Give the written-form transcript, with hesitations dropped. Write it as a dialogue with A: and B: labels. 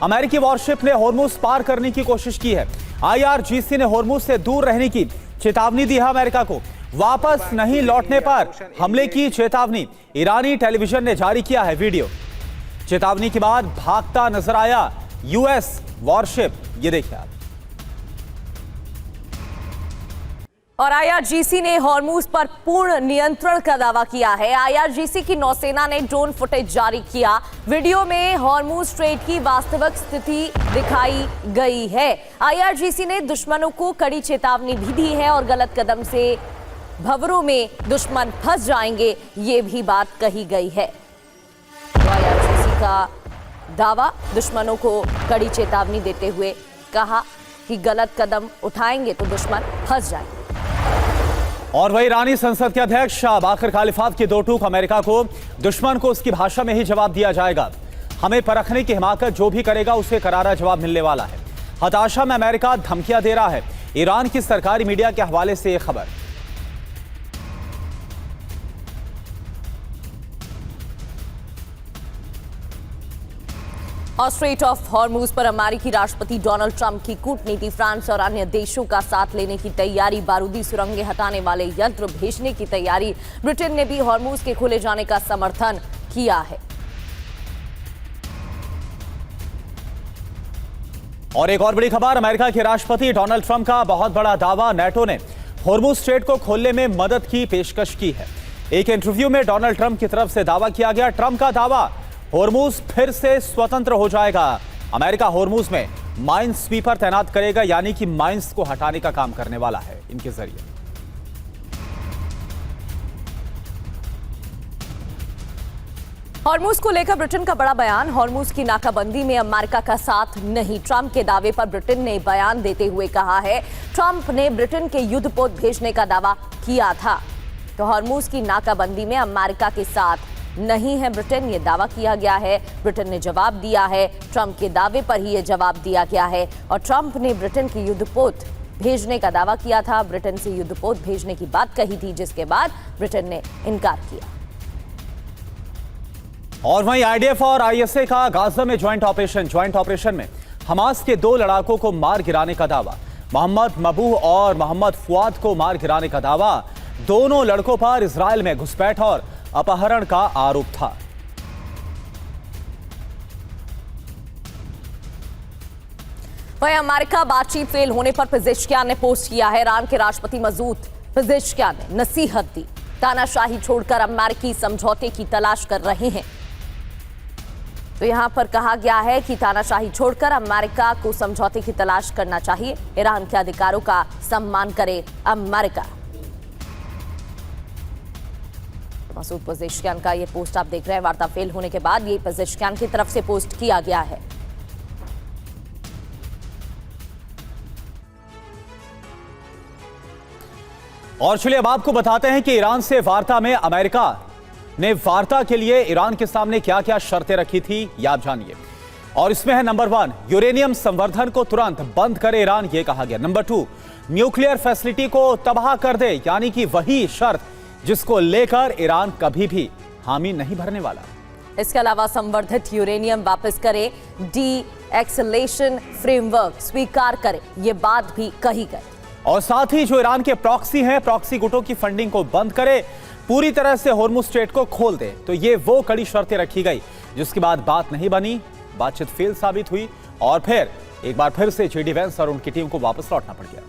A: अमेरिकी वॉरशिप ने होर्मुज पार करने की कोशिश की है। IRGC ने होर्मुज से दूर रहने की चेतावनी दी है अमेरिका को। वापस नहीं लौटने पर हमले की चेतावनी ईरानी टेलीविजन ने जारी किया है वीडियो। चेतावनी के बाद भागता नजर आया US वॉरशिप। ये देखिए आप।
B: और IRGC ने होर्मुज पर पूर्ण नियंत्रण का दावा किया है। IRGC की नौसेना ने ड्रोन फुटेज जारी किया। वीडियो में होर्मुज स्ट्रेट की वास्तविक स्थिति दिखाई गई है। IRGC ने दुश्मनों को कड़ी चेतावनी भी दी है और गलत कदम से भंवरों में दुश्मन फंस जाएंगे, ये भी बात कही गई है। तो IRGC का दावा, दुश्मनों को कड़ी चेतावनी देते हुए कहा कि गलत कदम उठाएंगे तो दुश्मन फंस जाएंगे।
A: और वही ईरानी संसद के अध्यक्ष बाकर खालिफाफ की दो टूक, अमेरिका को दुश्मन को उसकी भाषा में ही जवाब दिया जाएगा। हमें परखने की हिमाकत जो भी करेगा उसे करारा जवाब मिलने वाला है। हताशा में अमेरिका धमकियां दे रहा है। ईरान की सरकारी मीडिया के हवाले से यह खबर।
B: और स्ट्रेट ऑफ हॉर्मुज पर अमेरिकी राष्ट्रपति डोनाल्ड ट्रंप की कूटनीति, फ्रांस और अन्य देशों का साथ लेने की तैयारी, बारूदी सुरंगें हटाने वाले यंत्र भेजने की तैयारी। ब्रिटेन ने भी हॉर्मुज के खोले जाने का समर्थन किया है।
A: और एक और बड़ी खबर, अमेरिका के राष्ट्रपति डोनाल्ड ट्रंप का बहुत बड़ा दावा, नेटो ने हॉर्मुज स्ट्रेट को खोलने में मदद की पेशकश की है। एक इंटरव्यू में डोनाल्ड ट्रंप की तरफ से दावा किया गया। ट्रंप का दावा, होर्मुज फिर से स्वतंत्र हो जाएगा। अमेरिका होर्मुज में माइन स्वीपर तैनात करेगा, यानी कि माइंस को हटाने का काम करने वाला है इनके जरिए।
B: हॉर्मुज को लेकर ब्रिटेन का बड़ा बयान। हॉर्मुज की नाकाबंदी में अमेरिका का साथ नहीं, ट्रंप के दावे पर ब्रिटेन ने बयान देते हुए कहा है। ट्रंप ने ब्रिटेन के युद्धपोत भेजने का दावा किया था, तो हॉर्मुज की नाकाबंदी में अमेरिका के साथ नहीं है ब्रिटेन, ये दावा किया गया है। ब्रिटेन ने जवाब दिया है, ट्रंप के दावे पर ही ये जवाब दिया गया है। और ट्रंप ने ब्रिटेन की युद्धपोत भेजने का दावा किया था, ब्रिटेन से युद्धपोत भेजने की बात कही थी, जिसके बाद ब्रिटेन ने इनकार किया।
A: और वहीं IDF और ISA का गाजा में ज्वाइंट ऑपरेशन में हमास के 2 लड़ाकों को मार गिराने का दावा। मोहम्मद मबूह और मोहम्मद फुआद को मार गिराने का दावा। दोनों लड़कों पर इजराइल में घुसपैठ और अपहरण का आरोप था।
B: वहीं अमेरिका बातचीत फेल होने पर पेजेश्कियान ने पोस्ट किया है। ईरान के राष्ट्रपति मसूद पेजेश्कियान ने नसीहत दी, तानाशाही छोड़कर अमेरिकी समझौते की तलाश कर रहे हैं। तो यहां पर कहा गया है कि तानाशाही छोड़कर अमेरिका को समझौते की तलाश करना चाहिए। ईरान के अधिकारों का सम्मान करे अमेरिका। मसूद पेजेश्कियान का ये पोस्ट आप देख रहे हैं। वार्ता फेल होने के बाद ये पेजेश्कियान की तरफ से पोस्ट किया गया है।
A: और चलिए अब आपको बताते हैं कि ईरान से वार्ता में अमेरिका ने वार्ता के लिए ईरान के सामने क्या क्या शर्तें रखी थी, ये आप जानिए। और इसमें है नंबर 1, यूरेनियम संवर्धन को तुरंत बंद करे ईरान, ये कहा गया। नंबर 2, न्यूक्लियर फैसिलिटी को तबाह कर दे, यानी कि वही शर्त जिसको लेकर ईरान कभी भी हामी नहीं भरने वाला।
B: इसके अलावा संवर्धित यूरेनियम वापस करे, डी एक्सेलेशन फ्रेमवर्क स्वीकार करे, ये बात भी कही गई।
A: और साथ ही जो ईरान के प्रॉक्सी हैं, प्रॉक्सी गुटों की फंडिंग को बंद करे, पूरी तरह से होर्मुज स्ट्रेट को खोल दे। तो ये वो कड़ी शर्तें रखी गई, जिसके बाद बात नहीं बनी, बातचीत फेल साबित हुई और फिर एक बार फिर से JD वैंस और उनकी टीम को वापस लौटना पड़ गया।